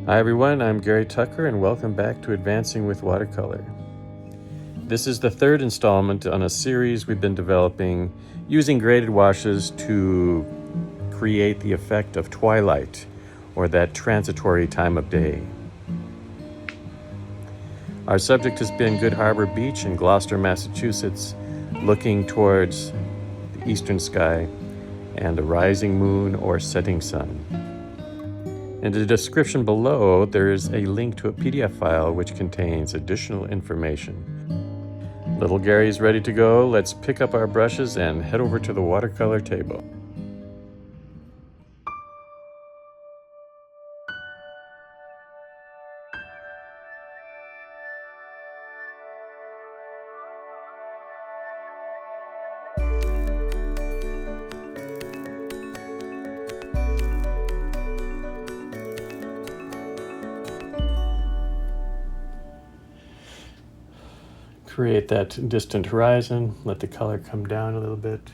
Hi everyone, I'm Gary Tucker and welcome back to Advancing with Watercolor. This is the third installment on a series we've been developing using graded washes to create the effect of twilight, or that transitory time of day. Our subject has been Good Harbor Beach in Gloucester, Massachusetts, looking towards the eastern sky and a rising moon or setting sun. In the description below, there is a link to a PDF file which contains additional information. Little Gary's ready to go. Let's pick up our brushes and head over to the watercolor table. Create that distant horizon. Let the color come down a little bit.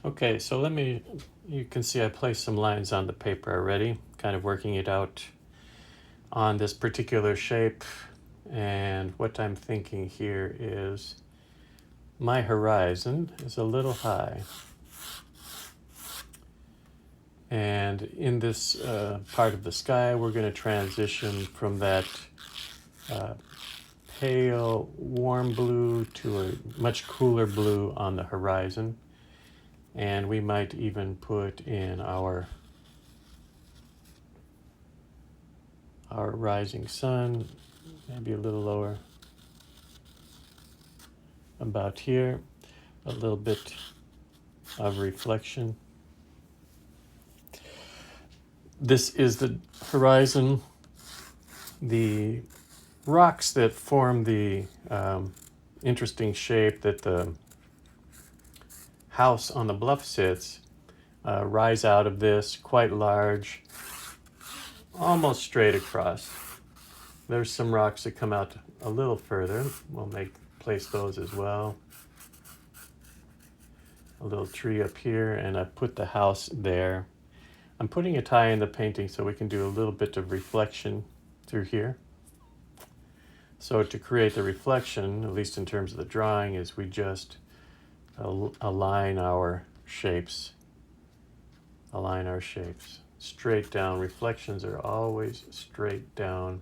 Okay, so you can see I placed some lines on the paper already, kind of working it out on this particular shape. And what I'm thinking here is my horizon is a little high. And in this part of the sky, we're going to transition from that pale, warm blue to a much cooler blue on the horizon. And we might even put in our rising sun, maybe a little lower, about here, a little bit of reflection. This is the horizon. The rocks that form the interesting shape that the house on the bluff sits rise out of this, quite large, almost straight across. There's some rocks that come out a little further. We'll place those as well. A little tree up here, and I put the house there. I'm putting a tie in the painting so we can do a little bit of reflection through here. So to create the reflection, at least in terms of the drawing, is we just align our shapes. Align our shapes. Straight down. Reflections are always straight down.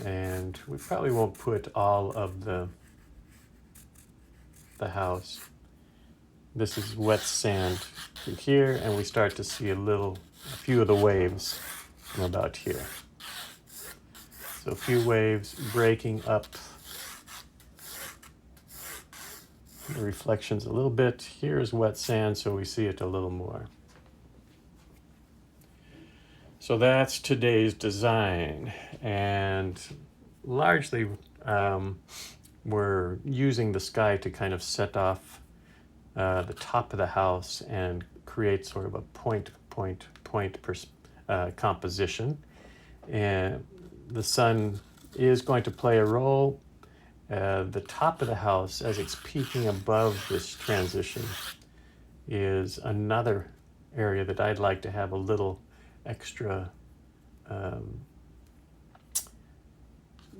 And we probably won't put all of the house. This is wet sand through here, and we start to see a few of the waves from about here. So a few waves breaking up the reflections a little bit. Here's wet sand, so we see it a little more. So that's today's design, and largely we're using the sky to kind of set off the top of the house and create sort of a point composition. And the sun is going to play a role. The top of the house, as it's peaking above this transition, is another area that I'd like to have a little extra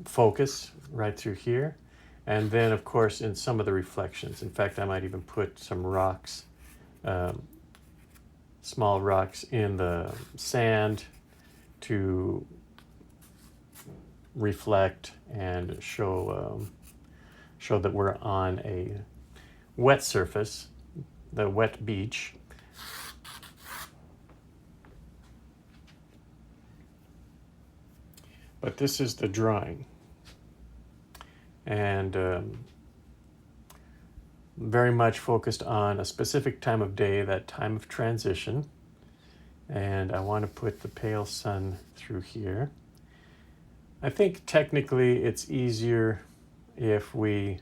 focus right through here. And then, of course, in some of the reflections. In fact, I might even put some rocks, small rocks in the sand to reflect and show that we're on a wet surface, the wet beach. But this is the drawing. And very much focused on a specific time of day, that time of transition. And I want to put the pale sun through here. I think technically it's easier if we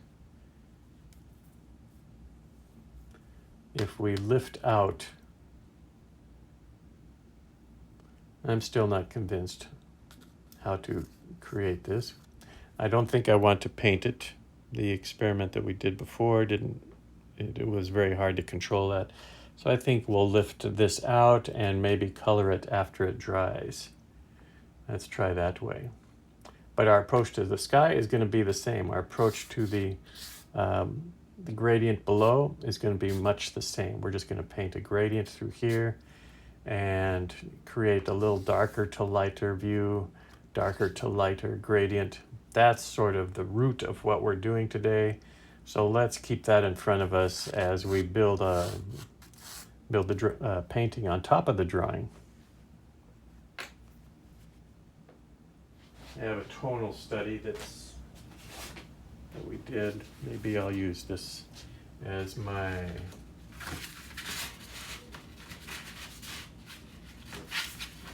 lift out. I'm still not convinced how to create this. I don't think I want to paint it. The experiment that we did before it was very hard to control that. So I think we'll lift this out and maybe color it after it dries. Let's try that way. But our approach to the sky is going to be the same. Our approach to the gradient below is going to be much the same. We're just going to paint a gradient through here and create a little darker to lighter view, darker to lighter gradient. That's sort of the root of what we're doing today. So let's keep that in front of us as we build the painting on top of the drawing. I have a tonal study that we did. Maybe I'll use this as my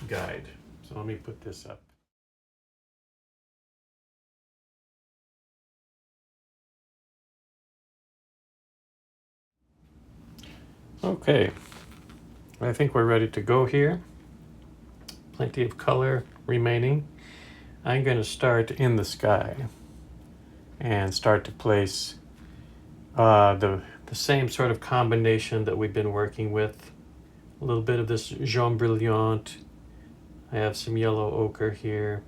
guide. So let me put this up. Okay, I think we're ready to go here. Plenty of color remaining. I'm going to start in the sky and start to place the same sort of combination that we've been working with. A little bit of this jaune brilliant. I have some yellow ochre here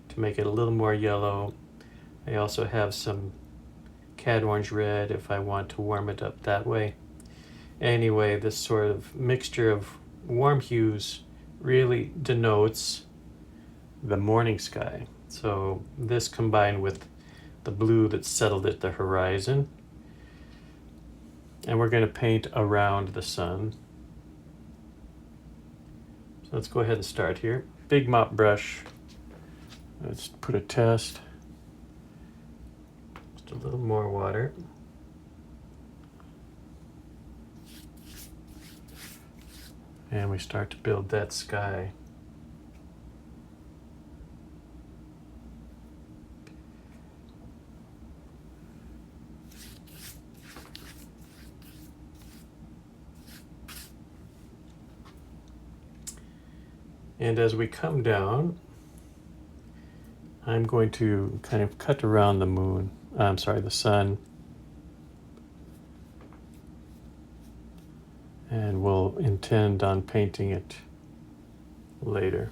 to make it a little more yellow. I also have some cad orange red if I want to warm it up that way. Anyway, this sort of mixture of warm hues really denotes the morning sky. So this combined with the blue that's settled at the horizon. And we're going to paint around the sun. So let's go ahead and start here. Big mop brush. Let's put a test. Just a little more water. And we start to build that sky. And as we come down, I'm going to kind of cut around the moon, the sun. And we'll intend on painting it later.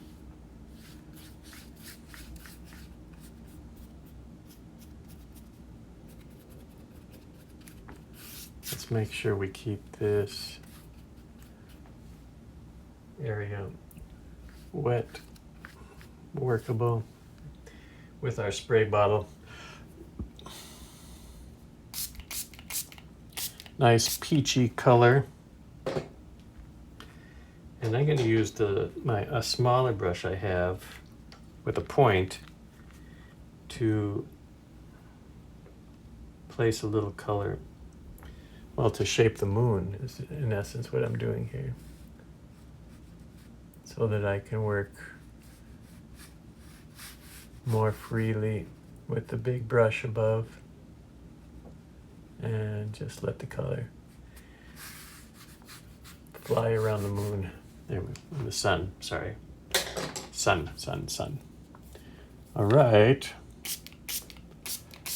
Let's make sure we keep this area wet, workable with our spray bottle. Nice peachy color. And I'm going to use a smaller brush I have with a point to place a little color. Well, to shape the moon is in essence what I'm doing here. So that I can work more freely with the big brush above and just let the color fly around the moon. There we go. The sun, sorry. Sun. All right.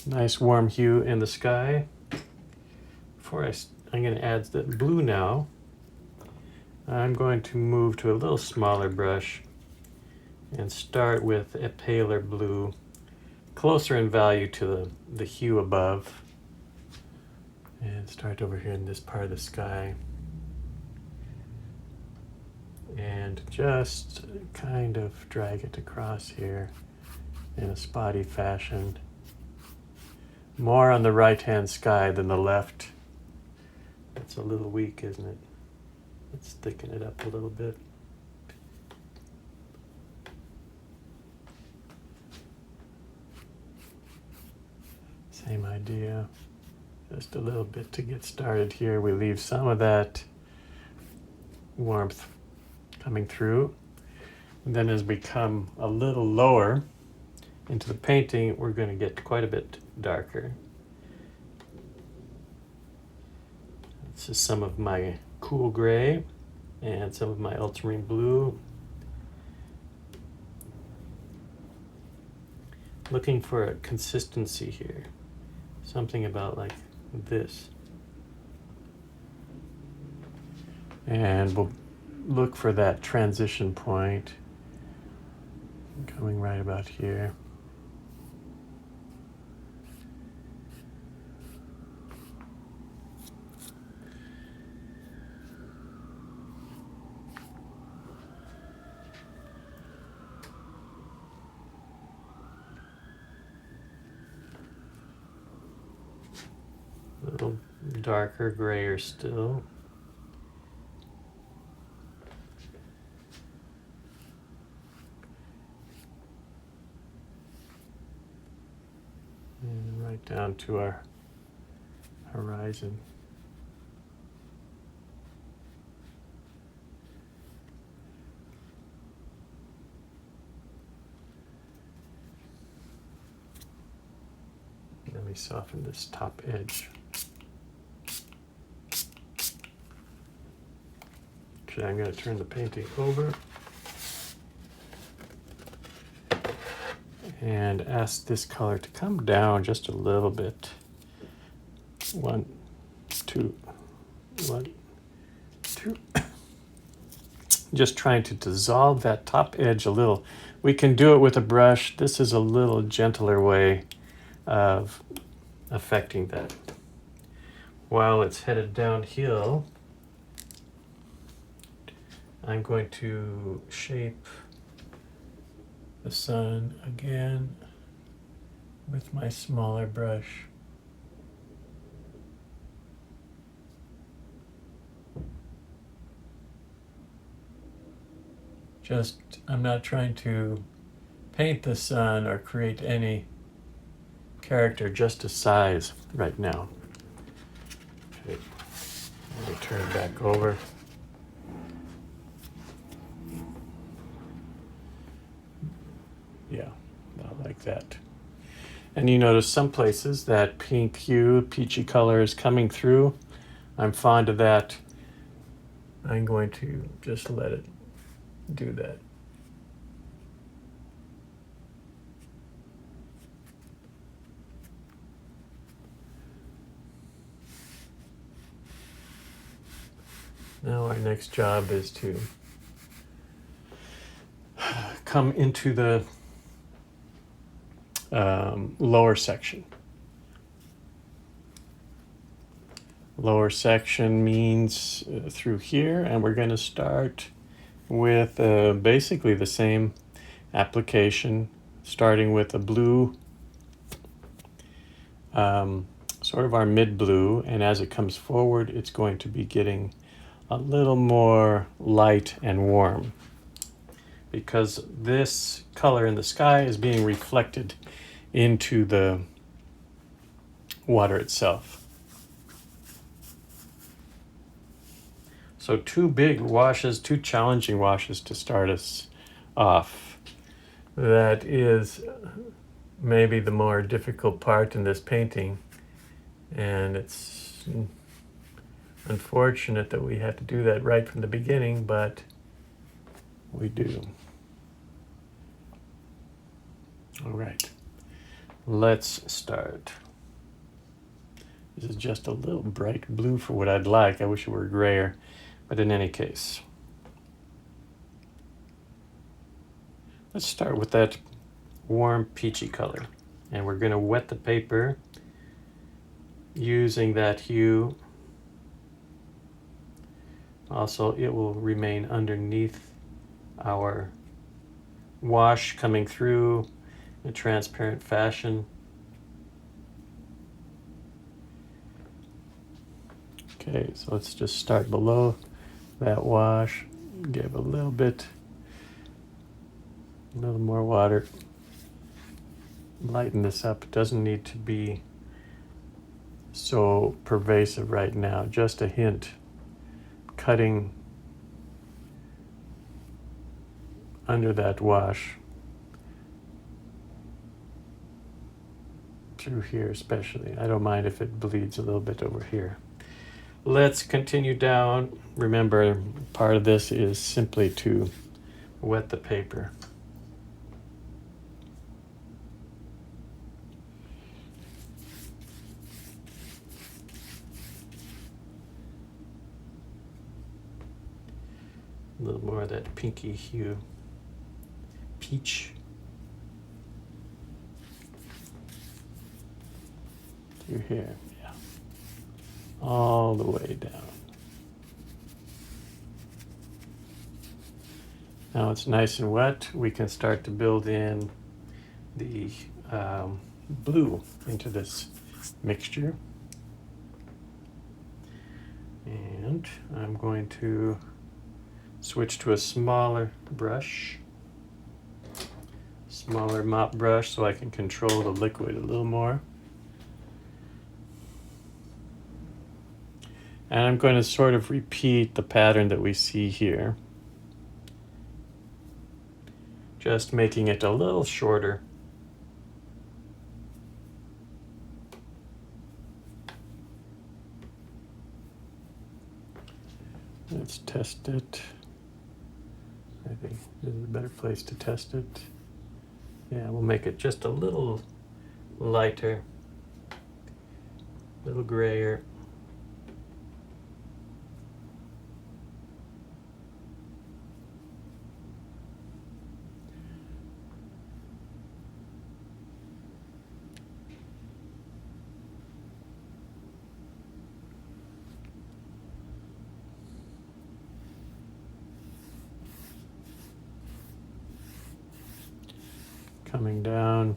Nice warm hue in the sky. I'm going to add the blue now. I'm going to move to a little smaller brush and start with a paler blue, closer in value to the hue above. And start over here in this part of the sky. And just kind of drag it across here in a spotty fashion. More on the right-hand sky than the left. It's a little weak, isn't it? Let's thicken it up a little bit. Same idea. Just a little bit to get started here. We leave some of that warmth coming through. And then as we come a little lower into the painting, we're going to get quite a bit darker. This is some of my cool gray and some of my ultramarine blue. looking for a consistency here. Something about like this. And we'll look for that transition point coming right about here. A little darker, grayer still. And right down to our horizon. Let me soften this top edge. Okay, I'm going to turn the painting over and ask this color to come down just a little bit. 1, 2, 1, 2. Just trying to dissolve that top edge a little. We can do it with a brush. This is a little gentler way of affecting that. While it's headed downhill, I'm going to shape the sun again with my smaller brush. I'm not trying to paint the sun or create any character, just a size right now. Okay, let me turn it back over. Yeah, not like that. And you notice some places that pink hue, peachy color is coming through. I'm fond of that. I'm going to just let it do that. Now our next job is to come into the lower section. Lower section means through here, and we're going to start with basically the same application, starting with a blue, sort of our mid blue, and as it comes forward, it's going to be getting a little more light and warm, because this color in the sky is being reflected into the water itself. So 2 big washes, 2 challenging washes to start us off. That is maybe the more difficult part in this painting, and it's unfortunate that we had to do that right from the beginning, but we do. All right, let's start. This is just a little bright blue for what I'd like. I wish it were grayer, but in any case. Let's start with that warm peachy color. And we're going to wet the paper using that hue. Also, it will remain underneath our wash coming through in a transparent fashion. Okay, so let's just start below that wash. Give a little more water. Lighten this up. It doesn't need to be so pervasive right now. Just a hint. Cutting under that wash. Through here especially. I don't mind if it bleeds a little bit over here. Let's continue down. Remember, part of this is simply to wet the paper. little more of that pinky hue. Peach. Through here, yeah. All the way down. Now it's nice and wet. We can start to build in the blue into this mixture. And I'm going to switch to a smaller brush, smaller mop brush, so I can control the liquid a little more. And I'm going to sort of repeat the pattern that we see here, just making it a little shorter. Let's test it. I think this is a better place to test it. Yeah, we'll make it just a little lighter, a little grayer. Coming down.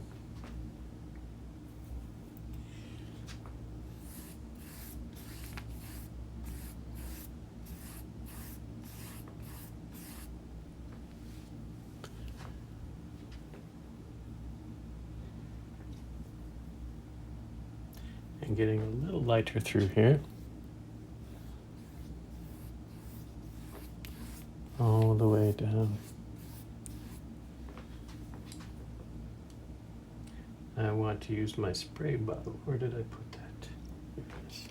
And getting a little lighter through here. All the way down. I want to use my spray bottle. Where did I put that? Here it is.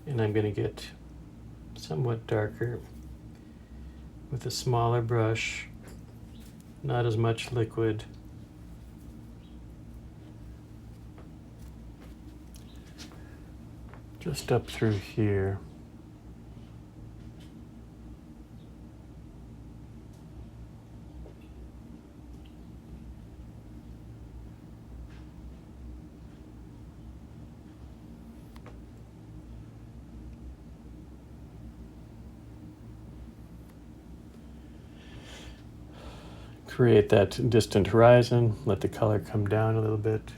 And I'm going to get somewhat darker with a smaller brush, not as much liquid. Just up through here. Create that distant horizon, let the color come down a little bit.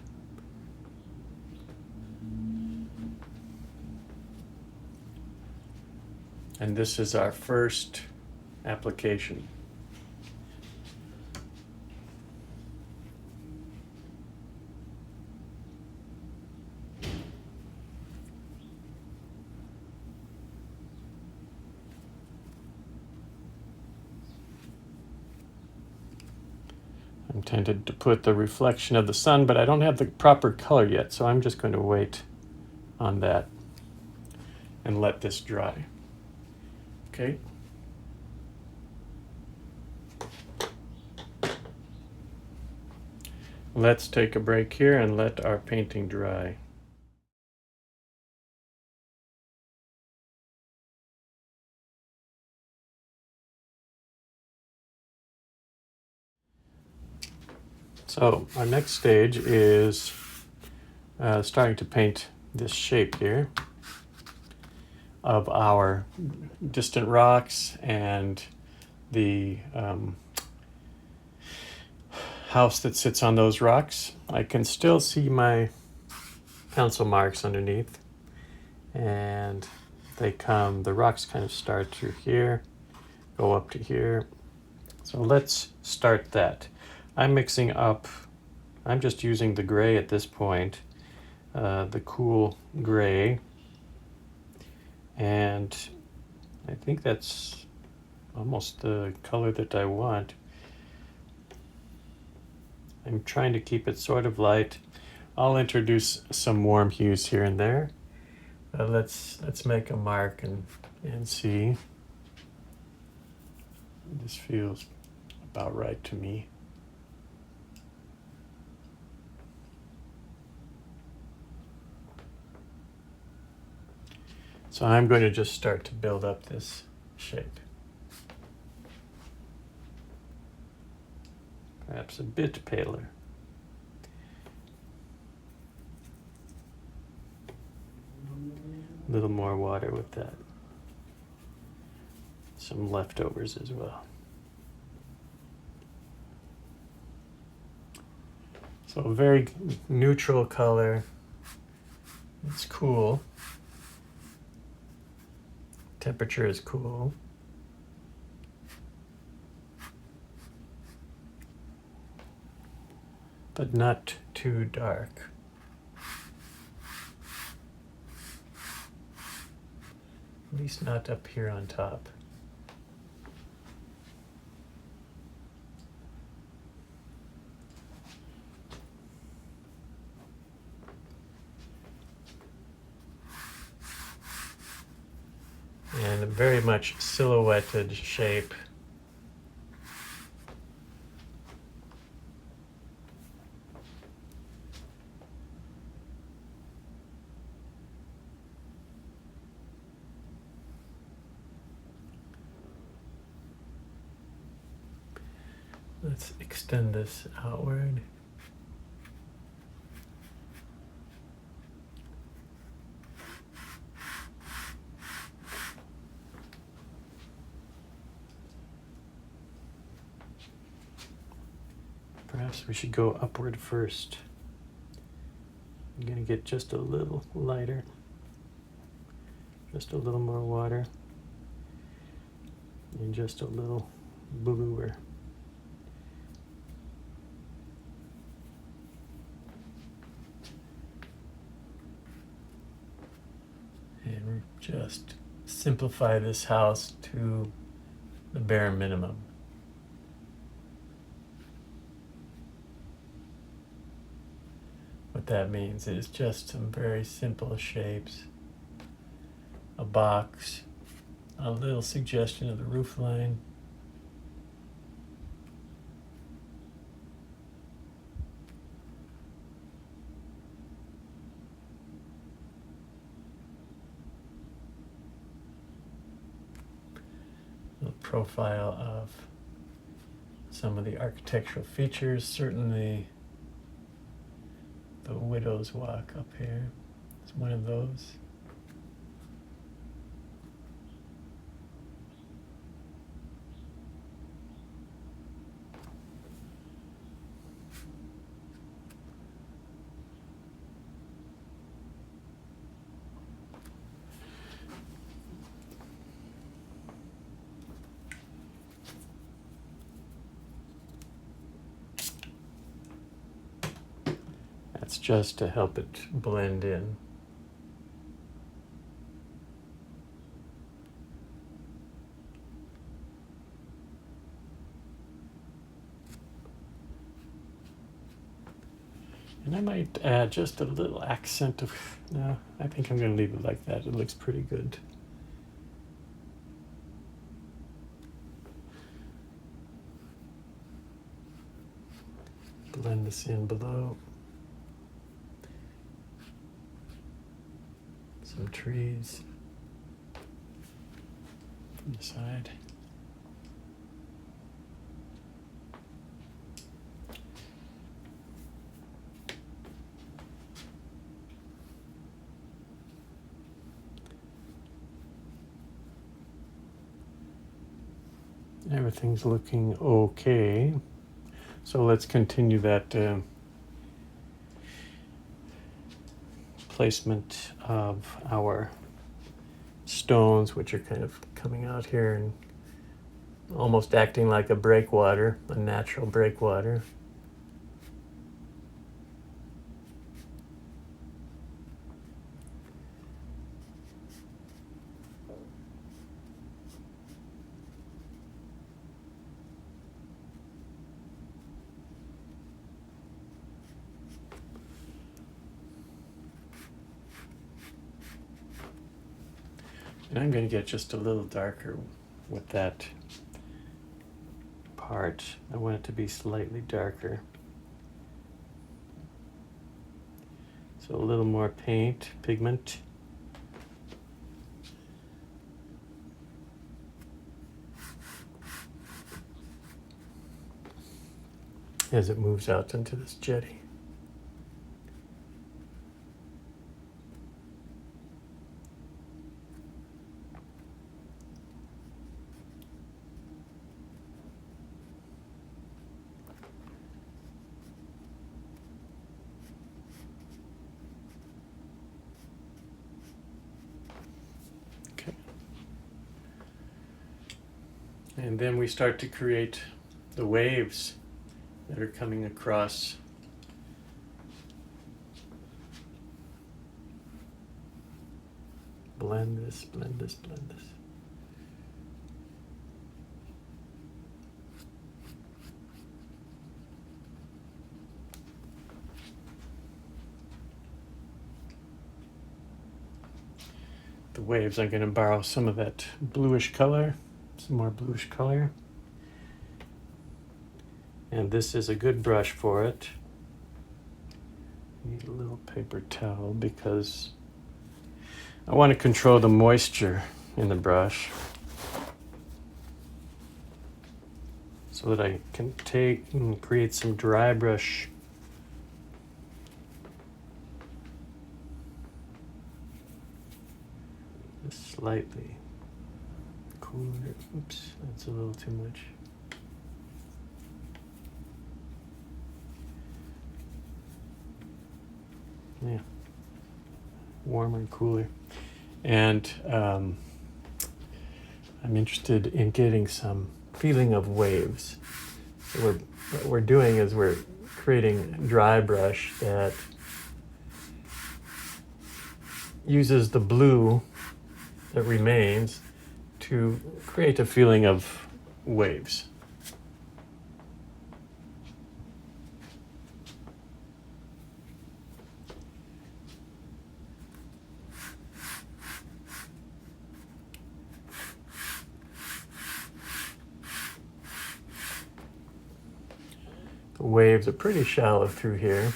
And this is our first application. I'm tempted to put the reflection of the sun, but I don't have the proper color yet, so I'm just going to wait on that and let this dry. Okay. Let's take a break here and let our painting dry. So our next stage is starting to paint this shape here of our distant rocks and the house that sits on those rocks. I can still see my pencil marks underneath, and the rocks kind of start through here, go up to here. So let's start that. I'm just using the gray at this point. the cool gray, and I think that's almost the color that I want. I'm trying to keep it sort of light. I'll introduce some warm hues here and there. Let's make a mark and see. This feels about right to me. So I'm going to just start to build up this shape. Perhaps a bit paler. A little more water with that. Some leftovers as well. So a very neutral color. It's cool. Temperature is cool. But not too dark. At least not up here on top. And a very much silhouetted shape. Let's extend this outward. Perhaps we should go upward first. I'm going to get just a little lighter, just a little more water, and just a little bluer. And just simplify this house to the bare minimum. What that means is just some very simple shapes, a box, a little suggestion of the roof line, a profile of some of the architectural features, certainly the Widow's Walk up here is one of those. That's just to help it blend in. And I might add just a little accent of, no, I think I'm going to leave it like that. It looks pretty good. Blend this in below. Some trees from the side. Everything's looking okay. So let's continue that placement of our stones, which are kind of coming out here and almost acting like a breakwater, a natural breakwater. And I'm going to get just a little darker with that part. I want it to be slightly darker. So a little more pigment. As it moves out into this jetty. Okay. And then we start to create the waves that are coming across. Blend this, blend this, blend this. The waves, I'm going to borrow some of that bluish color, some more bluish color. And this is a good brush for it. Need a little paper towel because I want to control the moisture in the brush so that I can take and create some dry brush. Just slightly cooler. Oops, that's a little too much. Yeah, warmer and cooler. And I'm interested in getting some feeling of waves. So what we're doing is we're creating dry brush that uses the blue that remains to create a feeling of waves. The waves are pretty shallow through here.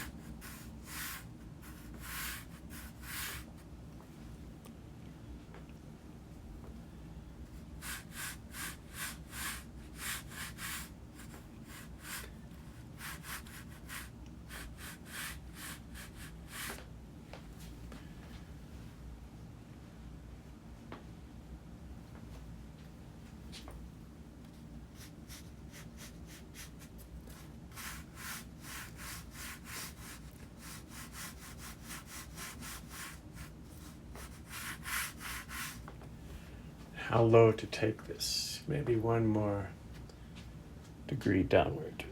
How low to take this? Maybe one more degree downward.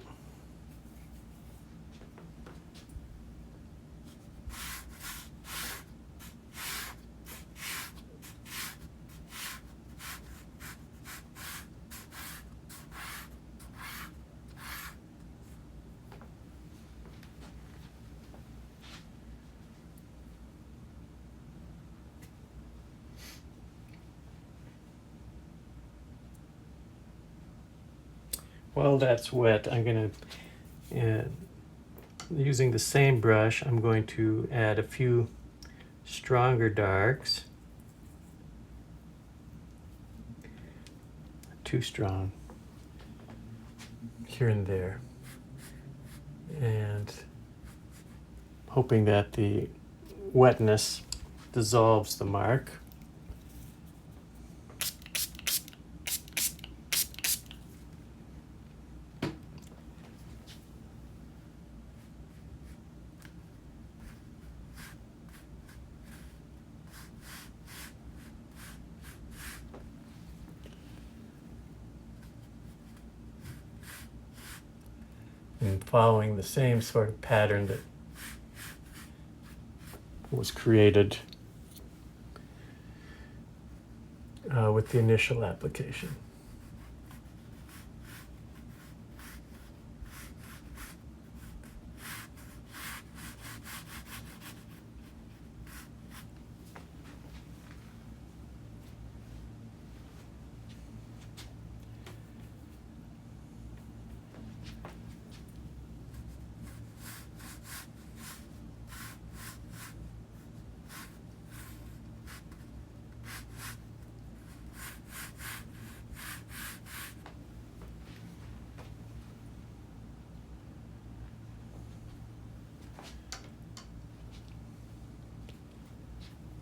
While that's wet, I'm going to, using the same brush, I'm going to add a few stronger darks. Too strong. Here and there. And hoping that the wetness dissolves the mark. And following the same sort of pattern that was created with the initial application.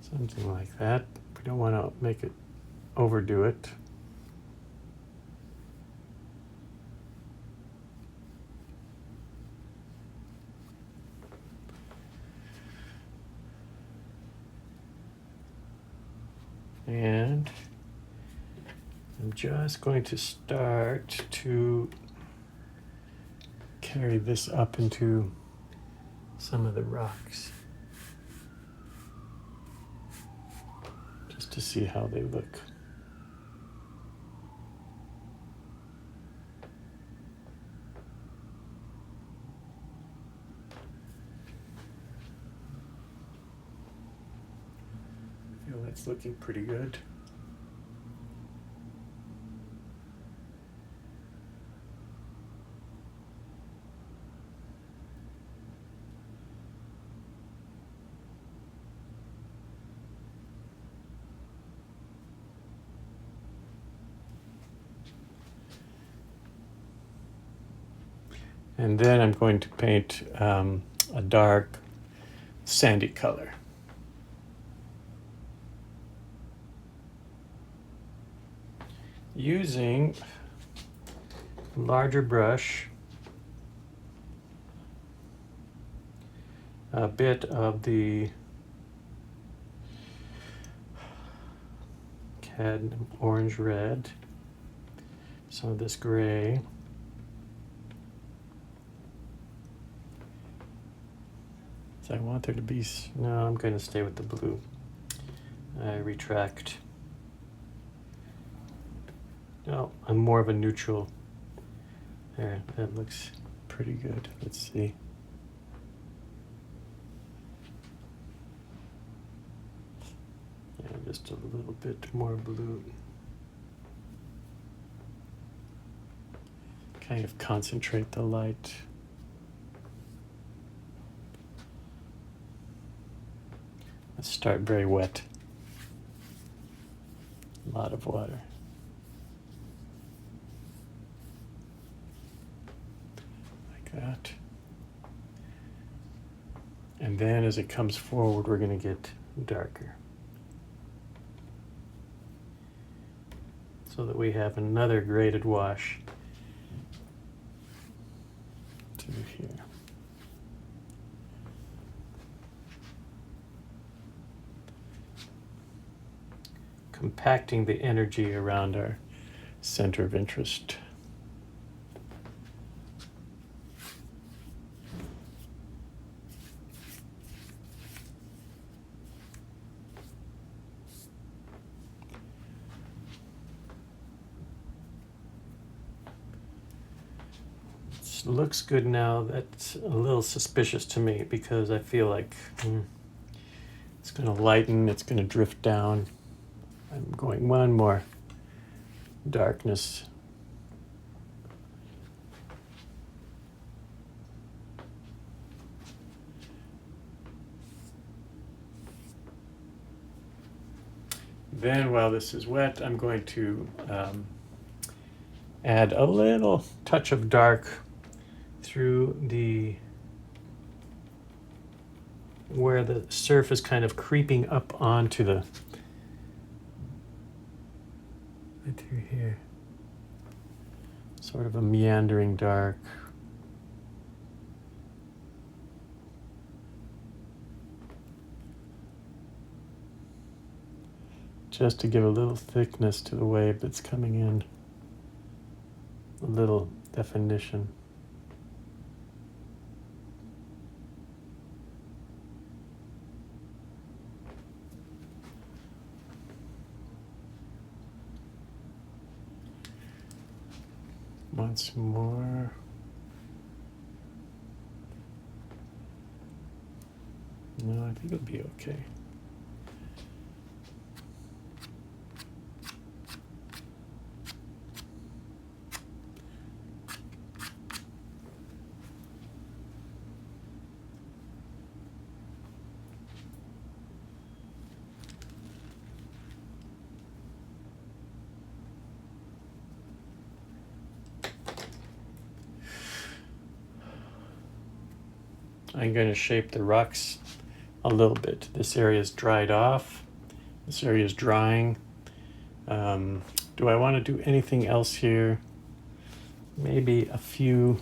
Something like that. We don't want to make it overdo it. And I'm just going to start to carry this up into some of the rocks, just to see how they look. I feel that's looking pretty good. And then I'm going to paint a dark sandy color. Using a larger brush, a bit of the cadmium orange red, some of this gray, so I want there to be, no, I'm going to stay with the blue. I retract. No, I'm more of a neutral. There, that looks pretty good. Let's see. Yeah, just a little bit more blue. Kind of concentrate the light. Let's start very wet. A lot of water. Like that. And then as it comes forward, we're going to get darker. So that we have another graded wash to here. Compacting the energy around our center of interest. It looks good now. That's a little suspicious to me because I feel like it's going to lighten, it's going to drift down. I'm going one more darkness. Then while this is wet, I'm going to add a little touch of dark through the where the surf is kind of creeping up onto the through here. Sort of a meandering dark. Just to give a little thickness to the wave that's coming in. A little definition. Once more. No, I think it'll be okay. I'm going to shape the rocks a little bit. This area is dried off. This area is drying. Do I want to do anything else here? Maybe a few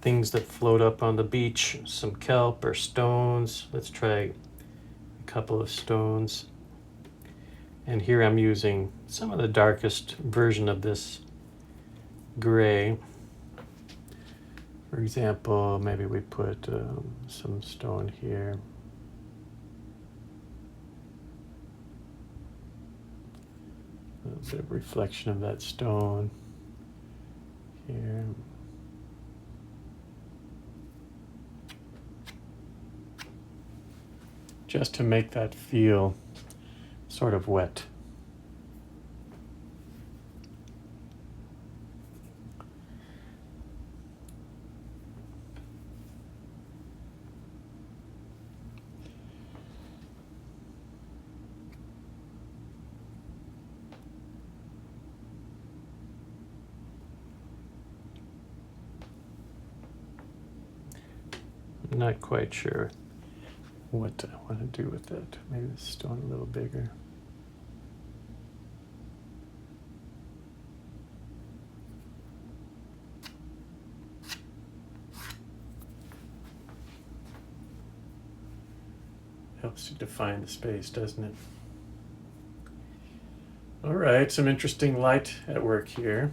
things that float up on the beach, some kelp or stones. Let's try a couple of stones. And here I'm using some of the darkest version of this gray. For example, maybe we put some stone here. A little bit of reflection of that stone here. Just to make that feel sort of wet. I'm not quite sure what I want to do with that. Maybe the stone a little bigger. Helps to define the space, doesn't it? All right, some interesting light at work here.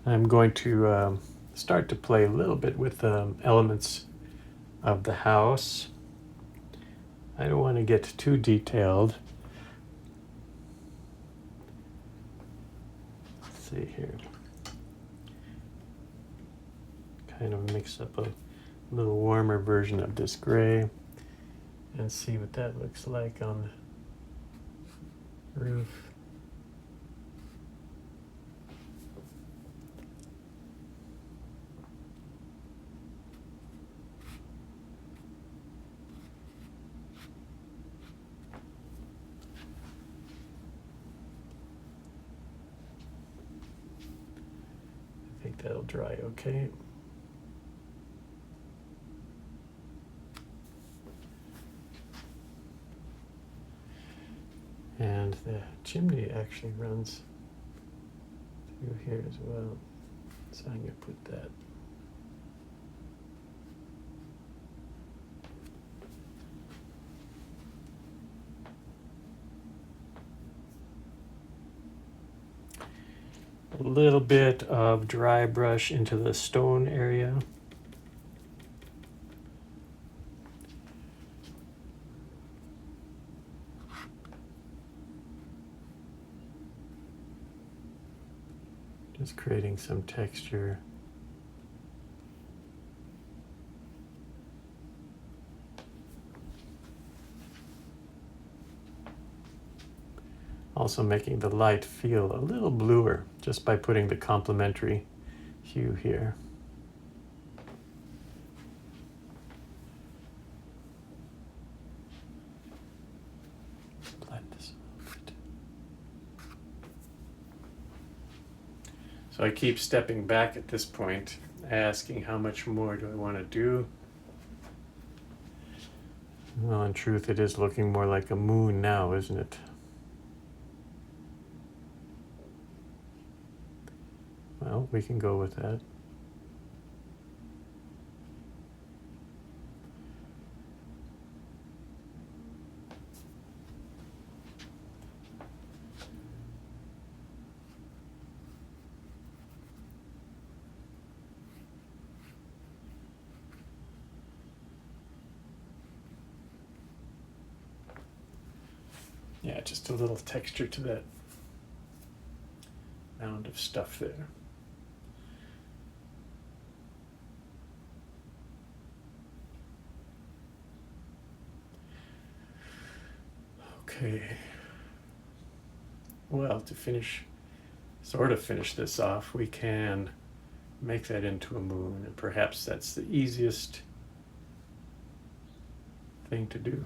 I'm going to start to play a little bit with elements of the house. I don't want to get too detailed. Let's see here. Kind of mix up a little warmer version of this gray and see what that looks like on the roof. I think that'll dry okay. And the chimney actually runs through here as well. So I'm going to put that. A little bit of dry brush into the stone area. Just creating some texture. Also making the light feel a little bluer just by putting the complementary hue here. Blend this a little bit. So I keep stepping back at this point, asking how much more do I want to do? Well, in truth, it is looking more like a moon now, isn't it? Well, we can go with that. Yeah, just a little texture to that mound of stuff there. Okay. Well, to sort of finish this off, we can make that into a moon, and perhaps that's the easiest thing to do.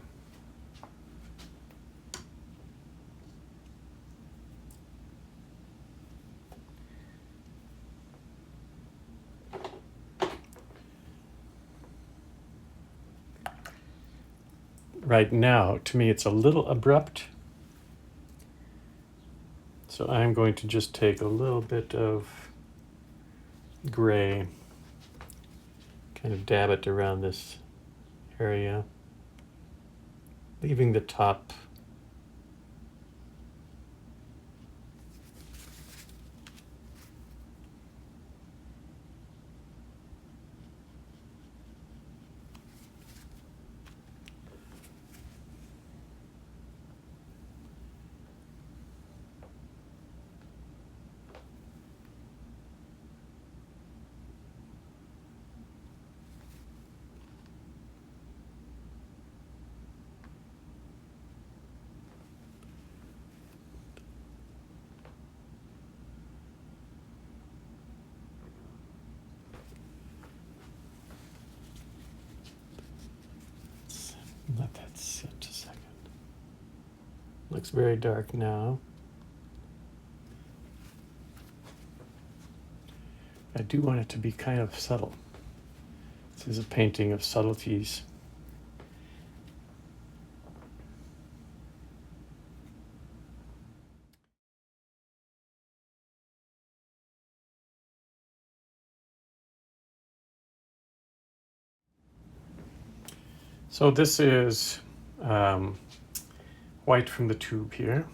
right now, to me, it's a little abrupt. So I'm going to just take a little bit of gray, kind of dab it around this area, leaving the top let that sit a second. Looks very dark now. I do want it to be kind of subtle. This is a painting of subtleties. So this is white from the tube here.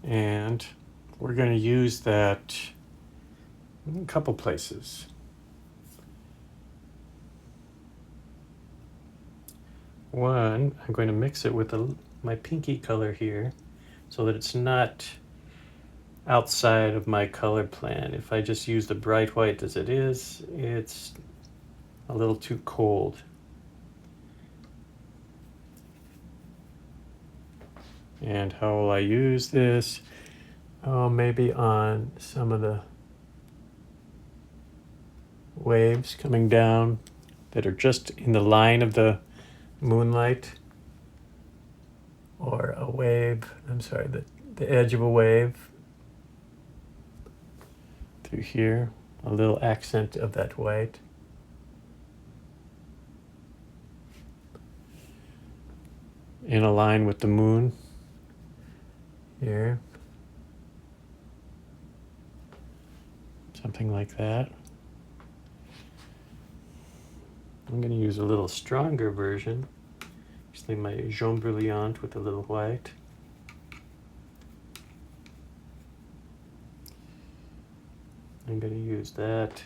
And we're going to use that in a couple places. One, I'm going to mix it with my pinky color here so that it's not outside of my color plan. If I just use the bright white as it is, it's a little too cold. And how will I use this? Oh, maybe on some of the waves coming down that are just in the line of the moonlight, or a wave, the edge of a wave through here, a little accent of that white. In a line with the moon here. Something like that. I'm going to use a little stronger version. Actually, my jaune brilliant with a little white. I'm going to use that.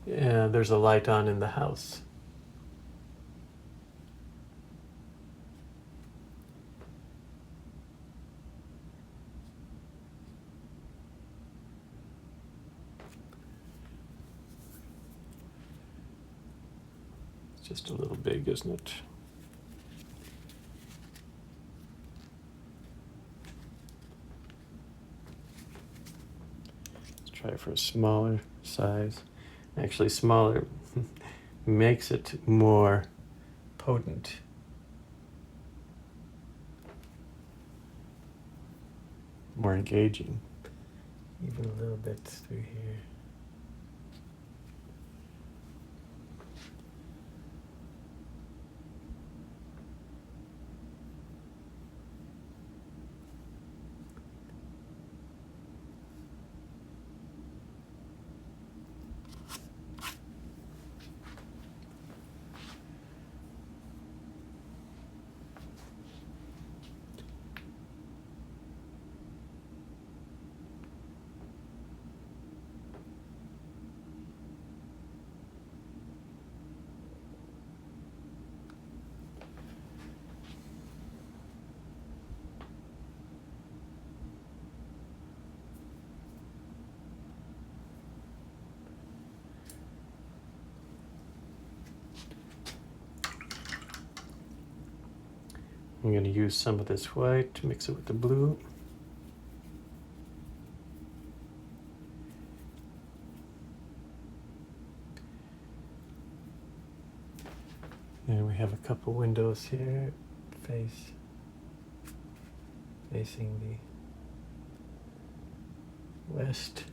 Yeah, there's a light on in the house. It's just a little big, isn't it? Let's try for a smaller size. Actually, smaller makes it more potent. More engaging. Even a little bit through here. I'm going to use some of this white to mix it with the blue. And we have a couple windows here facing west.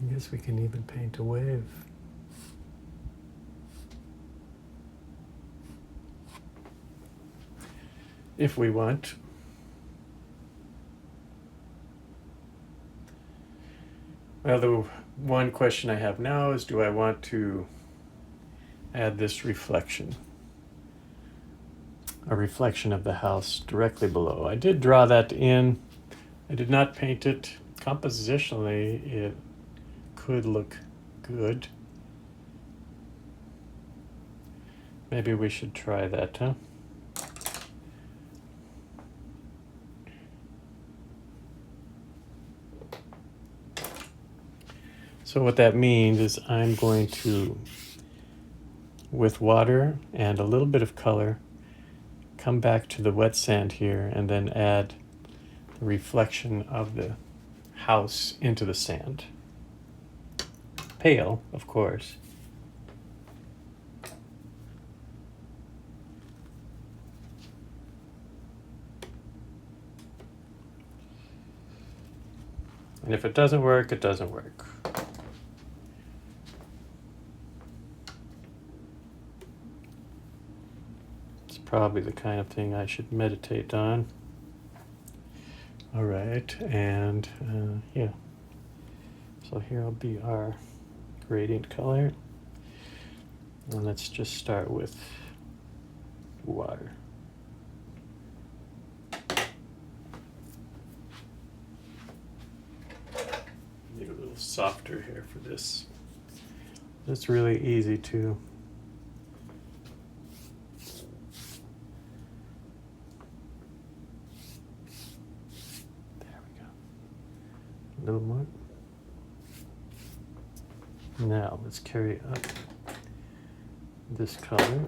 I guess we can even paint a wave. If we want. Well, the one question I have now is, do I want to add this reflection? A reflection of the house directly below. I did draw that in. I did not paint it. Compositionally, it could look good. Maybe we should try that, huh? So what that means is I'm going to, with water and a little bit of color, come back to the wet sand here and then add the reflection of the house into the sand. Pale, of course. And if it doesn't work, it doesn't work. It's probably the kind of thing I should meditate on. All right, and yeah. So here will be our gradient color. And let's just start with water. Need a little softer here for this. It's really easy to a little more. Now let's carry up this color.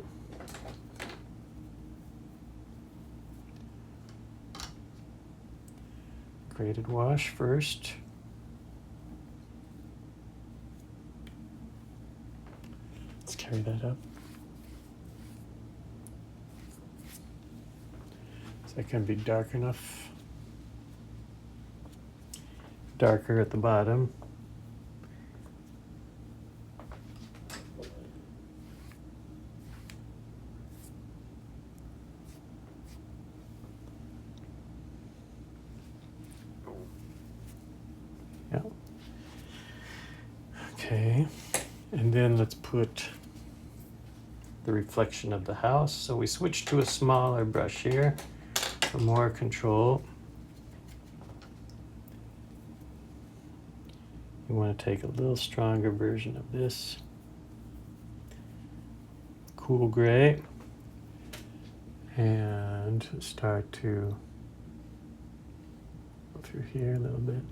Graded wash first. Let's carry that up. So that can be dark enough. Darker at the bottom. Yeah. Okay, and then let's put the reflection of the house. So we switch to a smaller brush here for more control. You want to take a little stronger version of this cool gray and start to go through here a little bit.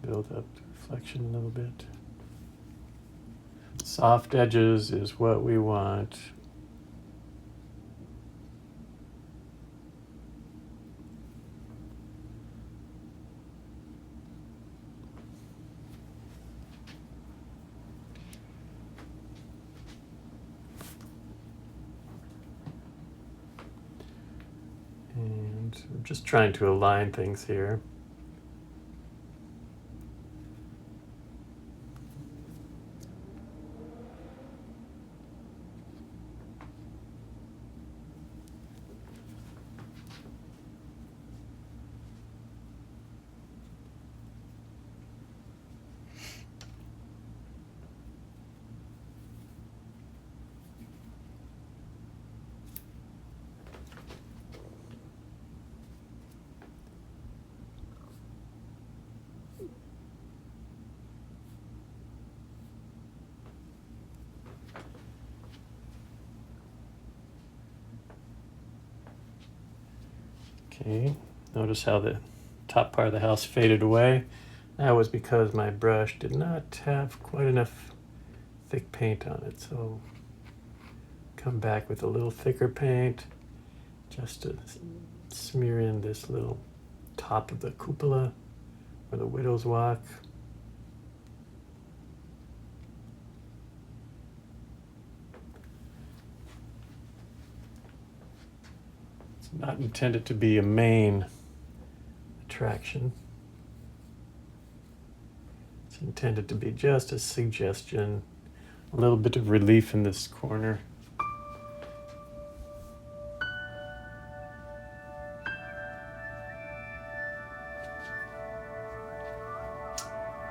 Build up the reflection a little bit. Soft edges is what we want. And I'm just trying to align things here. Okay, notice how the top part of the house faded away. That was because my brush did not have quite enough thick paint on it. So come back with a little thicker paint just to smear in this little top of the cupola or the widow's walk. It's not intended to be a main attraction. It's intended to be just a suggestion, a little bit of relief in this corner.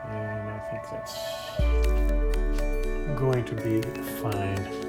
And I think that's going to be fine.